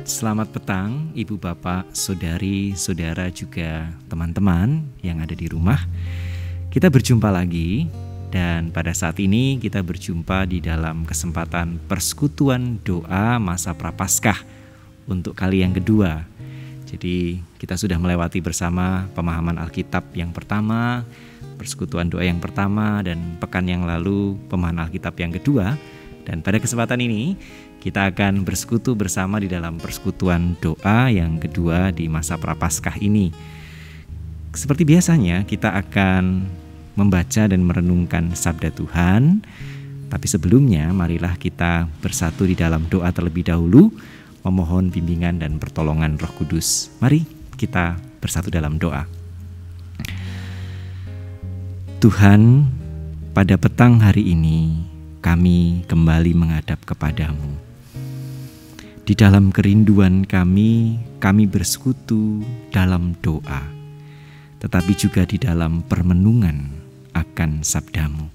Selamat petang, Ibu Bapak, Saudari, Saudara juga teman-teman yang ada di rumah. Kita berjumpa lagi dan pada saat ini kita berjumpa di dalam kesempatan persekutuan doa masa Prapaskah untuk kali yang kedua. Jadi kita sudah melewati bersama pemahaman Alkitab yang pertama, persekutuan doa yang pertama, dan pekan yang lalu pemahaman Alkitab yang kedua. Dan pada kesempatan ini kita akan bersekutu bersama di dalam persekutuan doa yang kedua di masa Prapaskah ini. Seperti biasanya kita akan membaca dan merenungkan sabda Tuhan. Tapi sebelumnya marilah kita bersatu di dalam doa terlebih dahulu, memohon bimbingan dan pertolongan Roh Kudus. Mari kita bersatu dalam doa. Tuhan, pada petang hari ini kami kembali menghadap kepadamu. Di dalam kerinduan kami bersekutu dalam doa, tetapi juga di dalam permenungan akan sabdamu.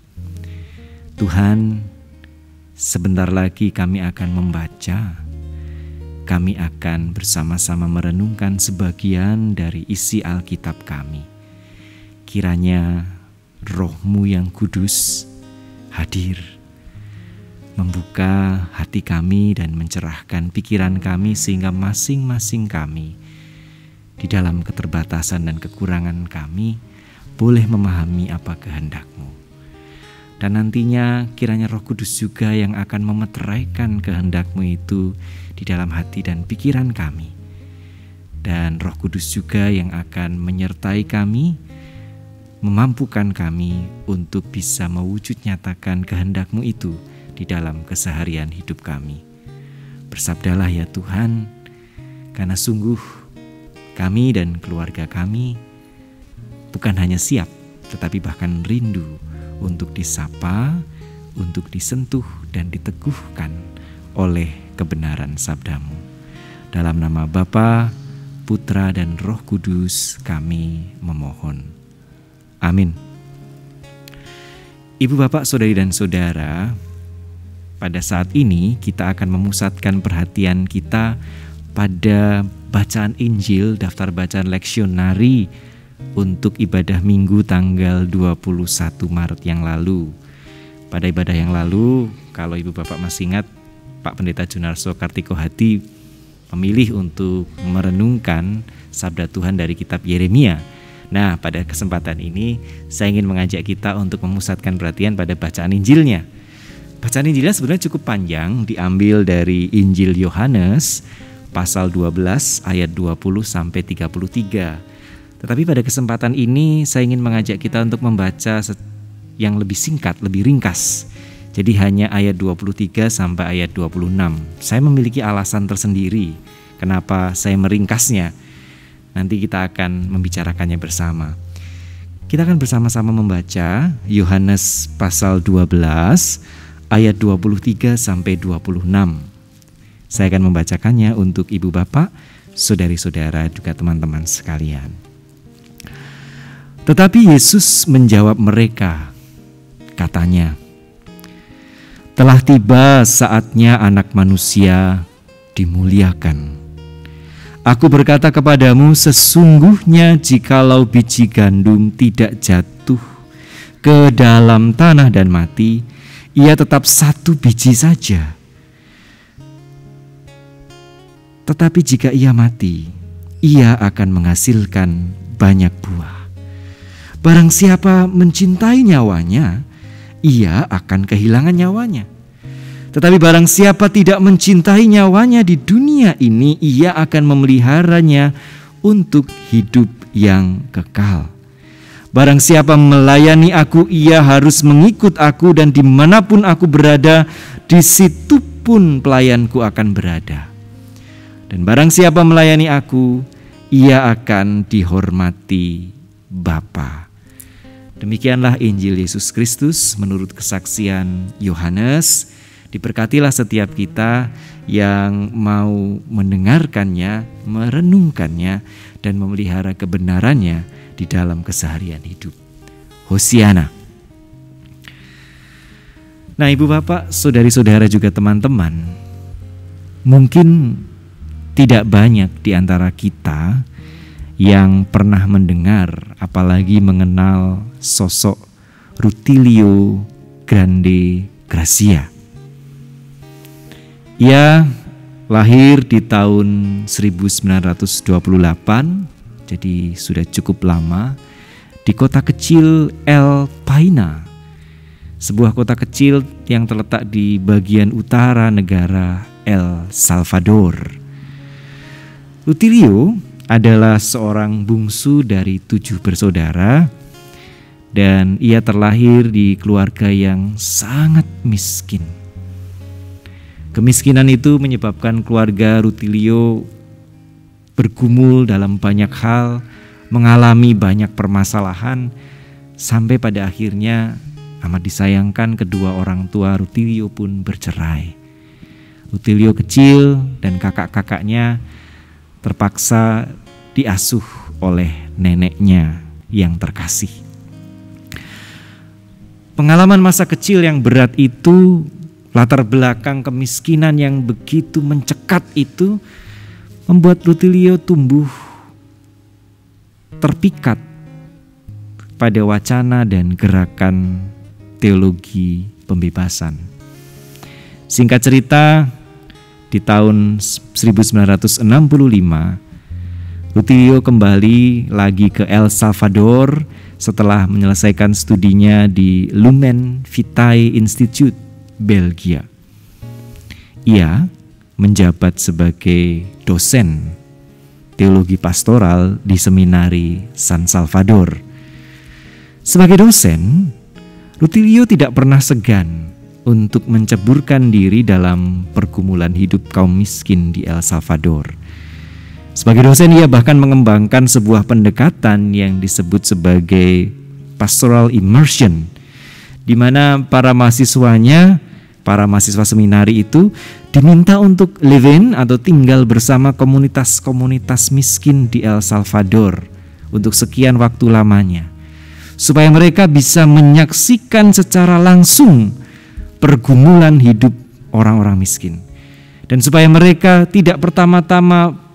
Tuhan, sebentar lagi kami akan membaca, kami akan bersama-sama merenungkan sebagian dari isi Alkitab kami. Kiranya Roh-Mu yang kudus hadir, membuka hati kami dan mencerahkan pikiran kami sehingga masing-masing kami di dalam keterbatasan dan kekurangan kami boleh memahami apa kehendak-Mu. Dan nantinya kiranya Roh Kudus juga yang akan memeteraikan kehendak-Mu itu di dalam hati dan pikiran kami. Dan Roh Kudus juga yang akan menyertai kami, memampukan kami untuk bisa mewujud nyatakan kehendak-Mu itu di dalam keseharian hidup kami. Bersabdalah ya Tuhan, karena sungguh kami dan keluarga kami bukan hanya siap, tetapi bahkan rindu untuk disapa, untuk disentuh dan diteguhkan oleh kebenaran sabda-Mu. Dalam nama Bapa, Putra dan Roh Kudus kami memohon. Amin. Ibu, Bapak, Saudari dan Saudara, pada saat ini kita akan memusatkan perhatian kita pada bacaan Injil, daftar bacaan leksionari untuk ibadah Minggu tanggal 21 Maret yang lalu. Pada ibadah yang lalu, kalau Ibu Bapak masih ingat, Pak Pendeta Junarso Kartiko Hadi memilih untuk merenungkan sabda Tuhan dari kitab Yeremia. Nah, pada kesempatan ini saya ingin mengajak kita untuk memusatkan perhatian pada bacaan Injilnya. Bacaan Injilnya sebenarnya cukup panjang, diambil dari Injil Yohanes pasal 12 ayat 20 sampai 33. Tetapi pada kesempatan ini saya ingin mengajak kita untuk membaca yang lebih singkat, lebih ringkas. Jadi hanya ayat 23 sampai ayat 26. Saya memiliki alasan tersendiri kenapa saya meringkasnya. Nanti kita akan membicarakannya bersama. Kita akan bersama-sama membaca Yohanes pasal 12 ayat 23 sampai 26. Saya akan membacakannya untuk Ibu Bapak, Saudari-saudara juga teman-teman sekalian. Tetapi Yesus menjawab mereka, katanya, "Telah tiba saatnya Anak Manusia dimuliakan. Aku berkata kepadamu, sesungguhnya jikalau biji gandum tidak jatuh ke dalam tanah dan mati, ia tetap satu biji saja. Tetapi jika ia mati, ia akan menghasilkan banyak buah. Barang siapa mencintai nyawanya, ia akan kehilangan nyawanya. Tetapi barang siapa tidak mencintai nyawanya di dunia ini, ia akan memeliharanya untuk hidup yang kekal. Barang siapa melayani aku, ia harus mengikut aku, dan dimanapun aku berada, di situ pun pelayanku akan berada. Dan barang siapa melayani aku, ia akan dihormati Bapa." Demikianlah Injil Yesus Kristus menurut kesaksian Yohanes. Diberkatilah setiap kita yang mau mendengarkannya, merenungkannya, dan memelihara kebenarannya di dalam keseharian hidup. Hosiana. Nah, Ibu Bapak, Saudari-saudara juga teman-teman, mungkin tidak banyak di antara kita yang pernah mendengar apalagi mengenal sosok Rutilio Grande Gracia. Ia lahir di tahun 1928, jadi sudah cukup lama, di kota kecil El Paina, sebuah kota kecil yang terletak di bagian utara negara El Salvador. Rutilio adalah seorang bungsu dari 7 bersaudara dan ia terlahir di keluarga yang sangat miskin. Kemiskinan itu menyebabkan keluarga Rutilio bergumul dalam banyak hal, mengalami banyak permasalahan, sampai pada akhirnya amat disayangkan kedua orang tua Rutilio pun bercerai. Rutilio kecil dan kakak-kakaknya terpaksa diasuh oleh neneknya yang terkasih. Pengalaman masa kecil yang berat itu, latar belakang kemiskinan yang begitu mencekat itu, membuat Rutilio tumbuh terpikat pada wacana dan gerakan teologi pembebasan. Singkat cerita, di tahun 1965, Rutilio kembali lagi ke El Salvador setelah menyelesaikan studinya di Lumen Vitae Institute, Belgia. Ia menjabat sebagai dosen teologi pastoral di Seminari San Salvador. Sebagai dosen, Rutilio tidak pernah segan untuk menceburkan diri dalam pergumulan hidup kaum miskin di El Salvador. Sebagai dosen, ia bahkan mengembangkan sebuah pendekatan yang disebut sebagai pastoral immersion, di mana para mahasiswa seminari itu diminta untuk live in atau tinggal bersama komunitas-komunitas miskin di El Salvador untuk sekian waktu lamanya, supaya mereka bisa menyaksikan secara langsung pergumulan hidup orang-orang miskin, dan supaya mereka tidak pertama-tama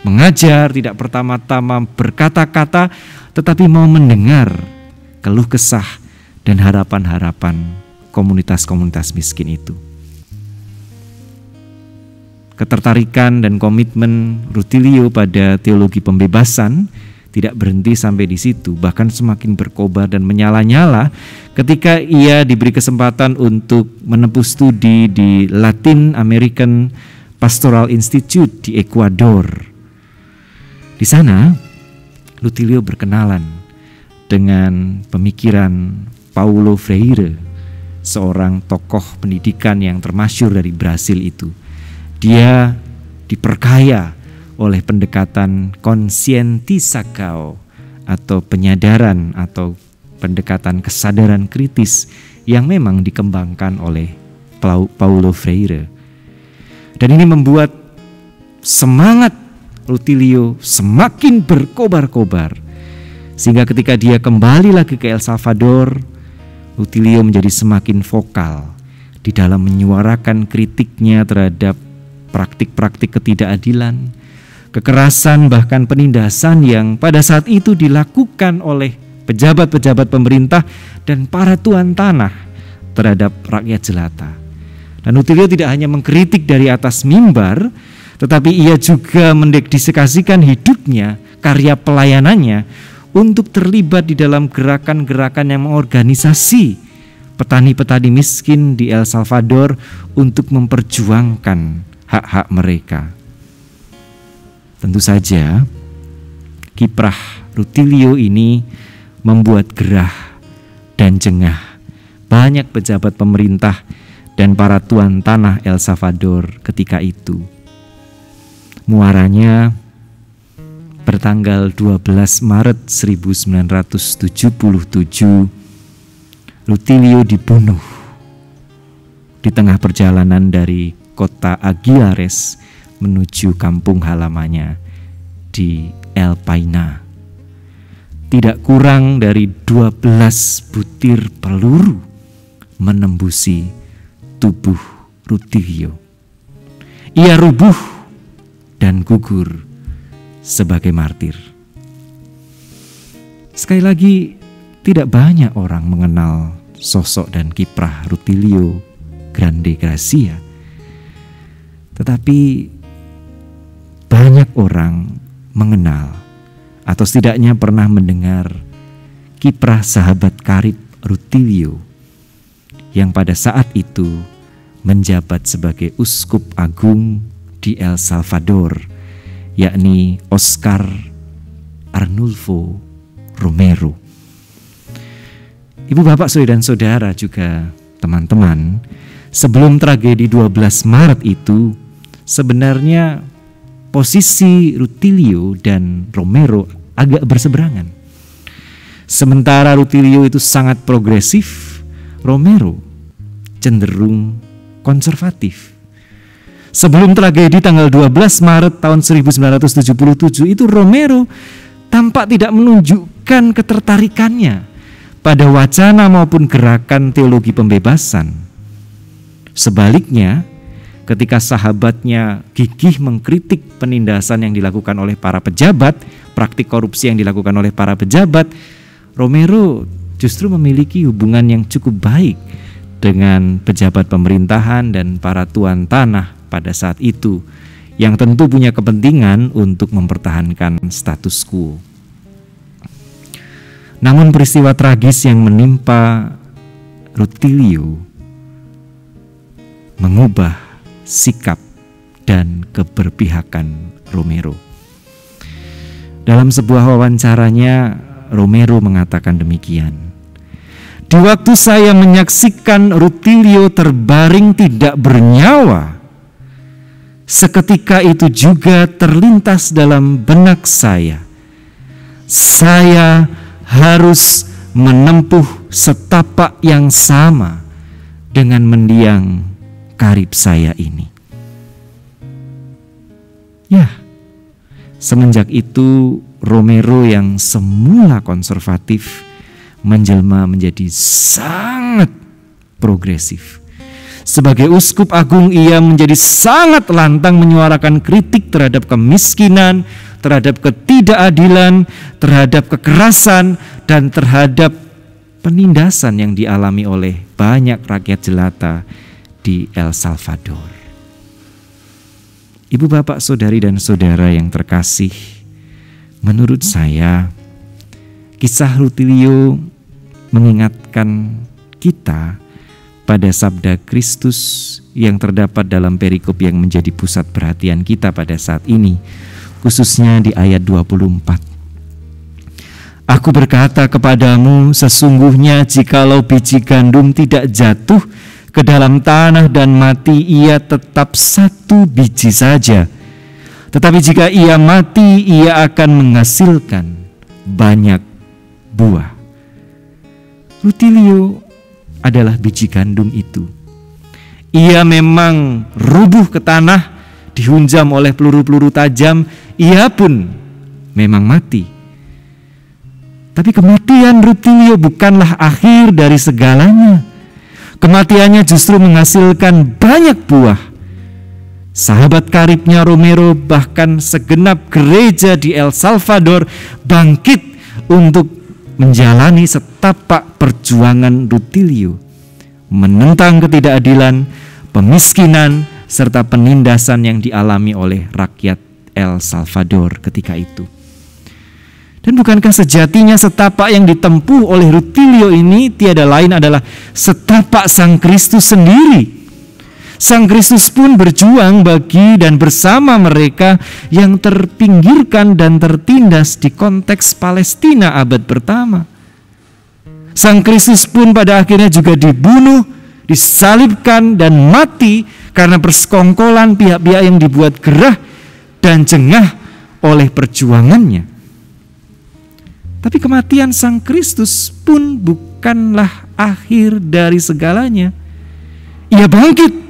mengajar, tidak pertama-tama berkata-kata, tetapi mau mendengar keluh kesah dan harapan-harapan komunitas-komunitas miskin itu. Ketertarikan dan komitmen Rutilio pada teologi pembebasan tidak berhenti sampai di situ, bahkan semakin berkobar dan menyala-nyala ketika ia diberi kesempatan untuk menempuh studi di Latin American Pastoral Institute di Ekuador. Di sana, Rutilio berkenalan dengan pemikiran Paulo Freire, seorang tokoh pendidikan yang termasyhur dari Brasil itu. Dia diperkaya oleh pendekatan conscientização atau penyadaran atau pendekatan kesadaran kritis yang memang dikembangkan oleh Paulo Freire. Dan ini membuat semangat Rutilio semakin berkobar-kobar, sehingga ketika dia kembali lagi ke El Salvador, Rutilio menjadi semakin vokal di dalam menyuarakan kritiknya terhadap praktik-praktik ketidakadilan, kekerasan, bahkan penindasan yang pada saat itu dilakukan oleh pejabat-pejabat pemerintah dan para tuan tanah terhadap rakyat jelata. Dan Rutilio tidak hanya mengkritik dari atas mimbar, tetapi ia juga mendedikasikan hidupnya, karya pelayanannya untuk terlibat di dalam gerakan-gerakan yang mengorganisasi petani-petani miskin di El Salvador untuk memperjuangkan hak-hak mereka. Tentu saja kiprah Rutilio ini membuat gerah dan jengah banyak pejabat pemerintah dan para tuan tanah El Salvador ketika itu. Muaranya bertanggal 12 Maret 1977, Rutilio dibunuh di tengah perjalanan dari kota Aguilares menuju kampung halamannya di El Paina. Tidak kurang dari 12 butir peluru menembusi tubuh Rutilio. Ia rubuh dan gugur sebagai martir. Sekali lagi, tidak banyak orang mengenal sosok dan kiprah Rutilio Grande Gracia. Tetapi banyak orang mengenal atau setidaknya pernah mendengar kiprah sahabat karib Rutilio yang pada saat itu menjabat sebagai uskup agung di El Salvador, yakni Oscar Arnulfo Romero. Ibu, bapak, saudara dan saudara juga teman-teman, sebelum tragedi 12 Maret itu sebenarnya posisi Rutilio dan Romero agak berseberangan. Sementara Rutilio itu sangat progresif, Romero cenderung konservatif. Sebelum tragedi tanggal 12 Maret tahun 1977 itu Romero tampak tidak menunjukkan ketertarikannya pada wacana maupun gerakan teologi pembebasan. Sebaliknya, ketika sahabatnya gigih mengkritik penindasan yang dilakukan oleh para pejabat, praktik korupsi yang dilakukan oleh para pejabat, Romero justru memiliki hubungan yang cukup baik dengan pejabat pemerintahan dan para tuan tanah pada saat itu, yang tentu punya kepentingan untuk mempertahankan status quo. Namun peristiwa tragis yang menimpa Rutilio mengubah sikap dan keberpihakan Romero. Dalam sebuah wawancaranya, Romero mengatakan demikian: "Di waktu saya menyaksikan Rutilio terbaring tidak bernyawa, seketika itu juga terlintas dalam benak saya harus menempuh setapak yang sama dengan mendiang karib saya ini." Ya, semenjak itu Romero yang semula konservatif menjelma menjadi sangat progresif. Sebagai uskup agung, ia menjadi sangat lantang menyuarakan kritik terhadap kemiskinan, terhadap ketidakadilan, terhadap kekerasan, dan terhadap penindasan yang dialami oleh banyak rakyat jelata di El Salvador. Ibu, bapak, saudari dan saudara yang terkasih, menurut saya kisah Rutilio mengingatkan kita pada sabda Kristus yang terdapat dalam perikop yang menjadi pusat perhatian kita pada saat ini, khususnya di ayat 24. "Aku berkata kepadamu, sesungguhnya jikalau biji gandum tidak jatuh ke dalam tanah dan mati, ia tetap satu biji saja. Tetapi jika ia mati, ia akan menghasilkan banyak buah." Rutilio adalah biji gandum itu. Ia memang rubuh ke tanah, dihunjam oleh peluru-peluru tajam, ia pun memang mati. Tapi kematian Rutilio bukanlah akhir dari segalanya. Kematiannya justru menghasilkan banyak buah. Sahabat karibnya Romero, bahkan segenap gereja di El Salvador bangkit untuk menjalani setapak perjuangan Rutilio, menentang ketidakadilan, pemiskinan, serta penindasan yang dialami oleh rakyat El Salvador ketika itu. Dan bukankah sejatinya setapak yang ditempuh oleh Rutilio ini tiada lain adalah setapak Sang Kristus sendiri? Sang Kristus pun berjuang bagi dan bersama mereka yang terpinggirkan dan tertindas di konteks Palestina abad pertama. Sang Kristus pun pada akhirnya juga dibunuh, disalibkan dan mati karena persekongkolan pihak-pihak yang dibuat gerah dan jengah oleh perjuangannya. Tapi kematian Sang Kristus pun bukanlah akhir dari segalanya. Ia bangkit.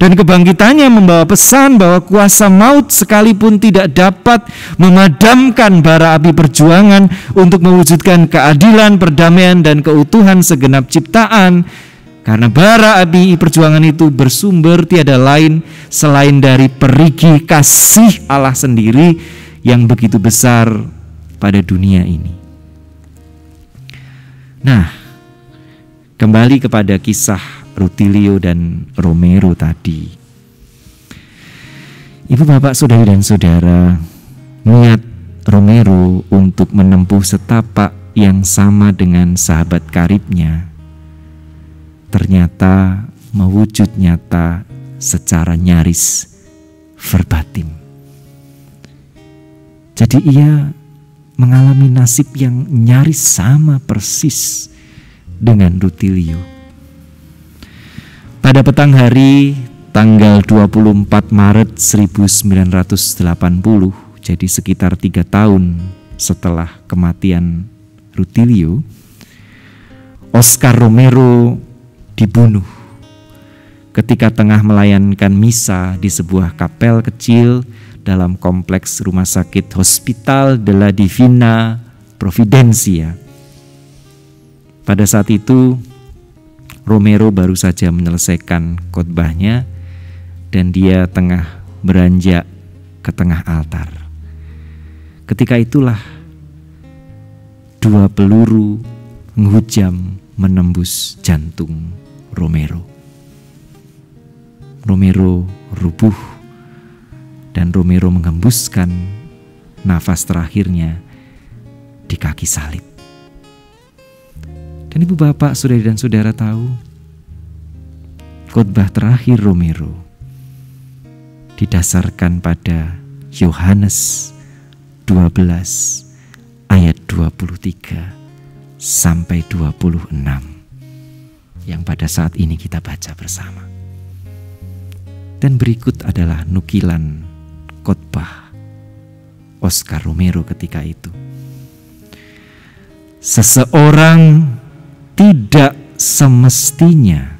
Dan kebangkitannya membawa pesan bahwa kuasa maut sekalipun tidak dapat memadamkan bara api perjuangan untuk mewujudkan keadilan, perdamaian, dan keutuhan segenap ciptaan, Karena bara api perjuangan itu bersumber tiada lain selain dari perigi kasih Allah sendiri yang begitu besar pada dunia ini. Nah, kembali kepada kisah Rutilio dan Romero tadi. Ibu, bapak, saudari dan saudara, niat Romero untuk menempuh setapak yang sama dengan sahabat karibnya ternyata mewujud nyata secara nyaris verbatim. Jadi ia mengalami nasib yang nyaris sama persis dengan Rutilio. Pada petang hari tanggal 24 Maret 1980, jadi sekitar 3 tahun setelah kematian Rutilio, Oscar Romero dibunuh ketika tengah melayankan misa di sebuah kapel kecil dalam kompleks rumah sakit Hospital de la Divina Providencia. Pada saat itu Romero baru saja menyelesaikan khotbahnya dan dia tengah beranjak ke tengah altar. Ketika itulah 2 peluru menghujam menembus jantung Romero. Romero rubuh dan Romero menghembuskan nafas terakhirnya di kaki salib. Dan ibu, bapak, saudari dan saudara tahu, khotbah terakhir Romero didasarkan pada Yohanes 12 ayat 23 sampai 26 yang pada saat ini kita baca bersama. Dan berikut adalah nukilan khotbah Oscar Romero ketika itu. Seseorang tidak semestinya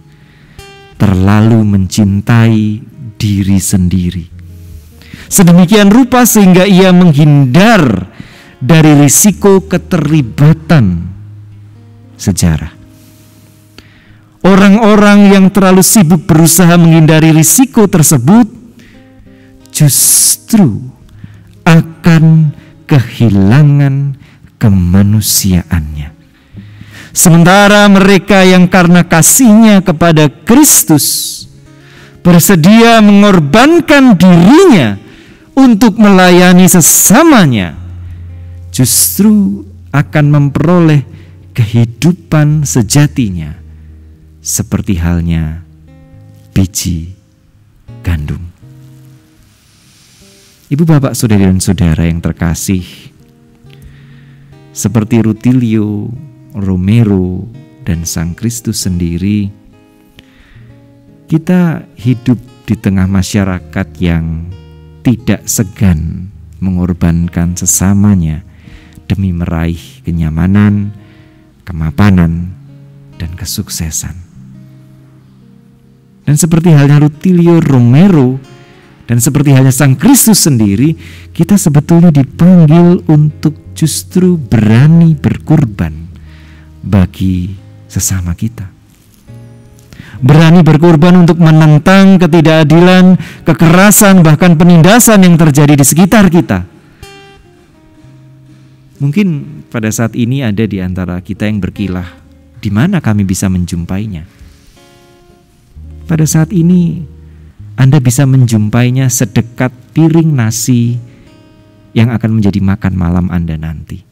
terlalu mencintai diri sendiri, sedemikian rupa sehingga ia menghindar dari risiko keterlibatan sejarah. Orang-orang yang terlalu sibuk berusaha menghindari risiko tersebut justru akan kehilangan kemanusiaannya. Sementara mereka yang karena kasihnya kepada Kristus bersedia mengorbankan dirinya untuk melayani sesamanya, justru akan memperoleh kehidupan sejatinya, seperti halnya biji gandum. Ibu, bapak, saudari dan saudara yang terkasih, seperti Rutilio, Romero, dan Sang Kristus sendiri, kita hidup di tengah masyarakat yang tidak segan mengorbankan sesamanya demi meraih kenyamanan, kemapanan, dan kesuksesan. Dan seperti halnya Rutilio, Romero, dan seperti halnya Sang Kristus sendiri, kita sebetulnya dipanggil untuk justru berani berkorban bagi sesama kita. Berani berkorban untuk menentang ketidakadilan, kekerasan, bahkan penindasan yang terjadi di sekitar kita. Mungkin pada saat ini ada di antara kita yang berkilah, di mana kami bisa menjumpainya? Pada saat ini Anda bisa menjumpainya sedekat piring nasi yang akan menjadi makan malam Anda nanti.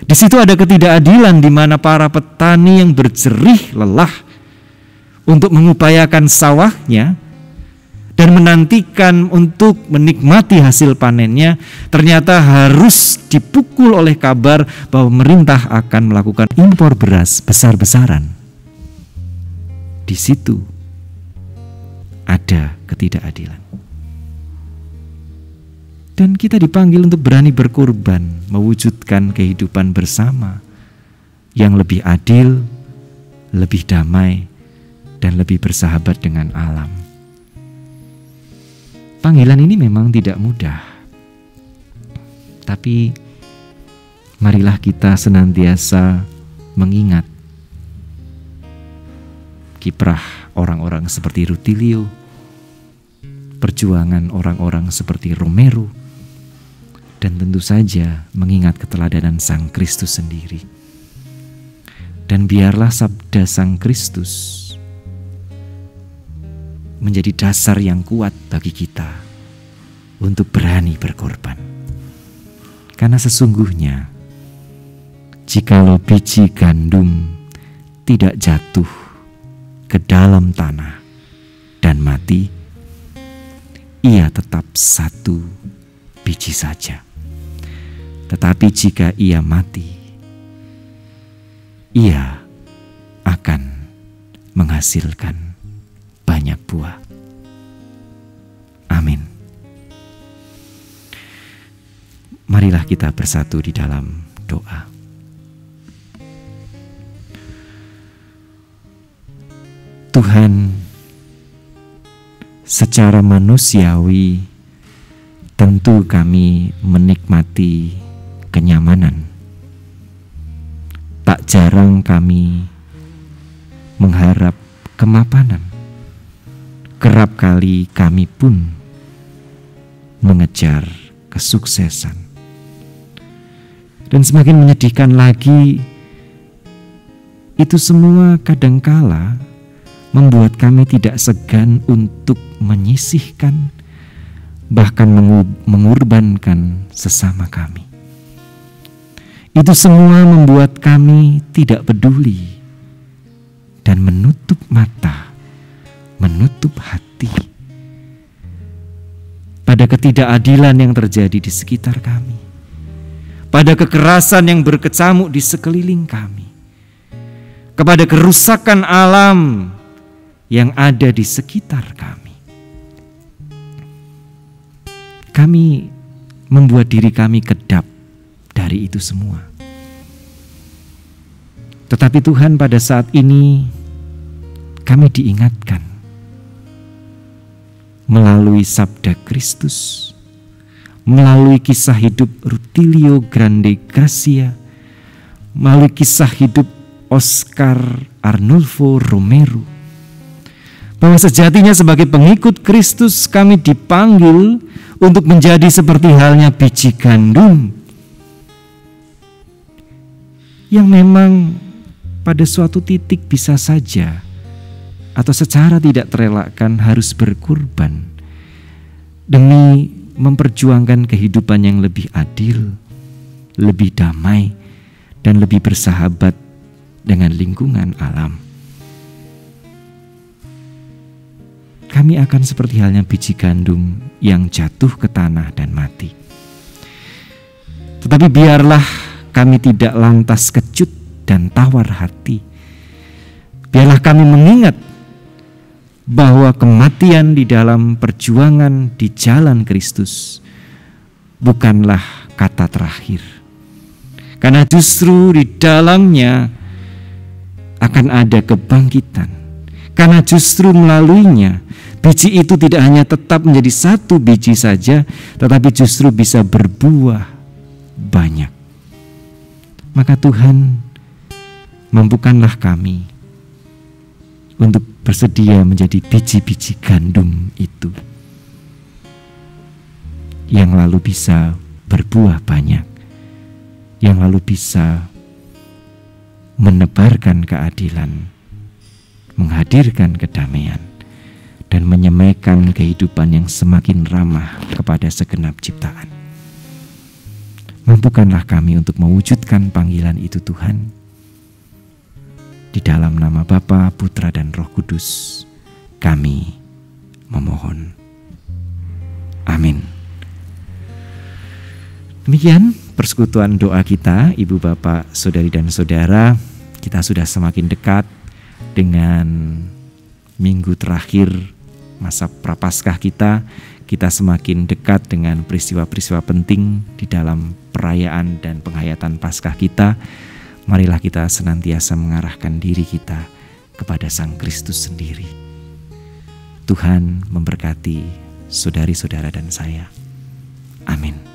Di situ ada ketidakadilan di mana para petani yang berjerih lelah untuk mengupayakan sawahnya dan menantikan untuk menikmati hasil panennya, ternyata harus dipukul oleh kabar bahwa pemerintah akan melakukan impor beras besar-besaran. Di situ ada ketidakadilan. Dan kita dipanggil untuk berani berkorban, mewujudkan kehidupan bersama yang lebih adil, lebih damai, dan lebih bersahabat dengan alam. Panggilan ini memang tidak mudah, tapi marilah kita senantiasa mengingat kiprah orang-orang seperti Rutilio, perjuangan orang-orang seperti Romero, dan tentu saja mengingat keteladanan Sang Kristus sendiri. Dan biarlah sabda Sang Kristus menjadi dasar yang kuat bagi kita untuk berani berkorban. Karena sesungguhnya jikalau biji gandum tidak jatuh ke dalam tanah dan mati, ia tetap satu biji saja. Tetapi jika ia mati, ia akan menghasilkan banyak buah. Amin. Marilah kita bersatu di dalam doa. Tuhan, secara manusiawi tentu kami menikmati kenyamanan. Tak jarang kami mengharap kemapanan. Kerap kali kami pun mengejar kesuksesan. Dan semakin menyedihkan lagi, itu semua kadangkala membuat kami tidak segan untuk menyisihkan, bahkan mengorbankan sesama kami. Itu semua membuat kami tidak peduli dan menutup mata, menutup hati pada ketidakadilan yang terjadi di sekitar kami, pada kekerasan yang berkecamuk di sekeliling kami, kepada kerusakan alam yang ada di sekitar kami. Kami membuat diri kami kedap dari itu semua. Tetapi Tuhan, pada saat ini kami diingatkan melalui sabda Kristus, melalui kisah hidup Rutilio Grande Gracia, melalui kisah hidup Oscar Arnulfo Romero, bahwa sejatinya sebagai pengikut Kristus kami dipanggil untuk menjadi seperti halnya biji gandum yang memang pada suatu titik bisa saja atau secara tidak terelakkan harus berkorban demi memperjuangkan kehidupan yang lebih adil, lebih damai, dan lebih bersahabat dengan lingkungan alam. Kami akan seperti halnya biji gandum yang jatuh ke tanah dan mati. Tetapi biarlah kami tidak lantas kecut dan tawar hati. Biarlah kami mengingat bahwa kematian di dalam perjuangan di jalan Kristus bukanlah kata terakhir. Karena justru di dalamnya akan ada kebangkitan. Karena justru melaluinya biji itu tidak hanya tetap menjadi satu biji saja, tetapi justru bisa berbuah banyak. Maka Tuhan, mampukanlah kami untuk bersedia menjadi biji-biji gandum itu yang lalu bisa berbuah banyak, yang lalu bisa menebarkan keadilan, menghadirkan kedamaian, dan menyemaikan kehidupan yang semakin ramah kepada segenap ciptaan. Mampukanlah kami untuk mewujudkan panggilan itu, Tuhan. Di dalam nama Bapa, Putra, dan Roh Kudus, kami memohon. Amin. Demikian persekutuan doa kita, Ibu, Bapak, Saudari, dan Saudara. Kita sudah semakin dekat dengan minggu terakhir masa prapaskah kita. Kita semakin dekat dengan peristiwa-peristiwa penting di dalam perayaan dan penghayatan Paskah kita. Marilah kita senantiasa mengarahkan diri kita kepada Sang Kristus sendiri. Tuhan memberkati saudari-saudara dan saya. Amin.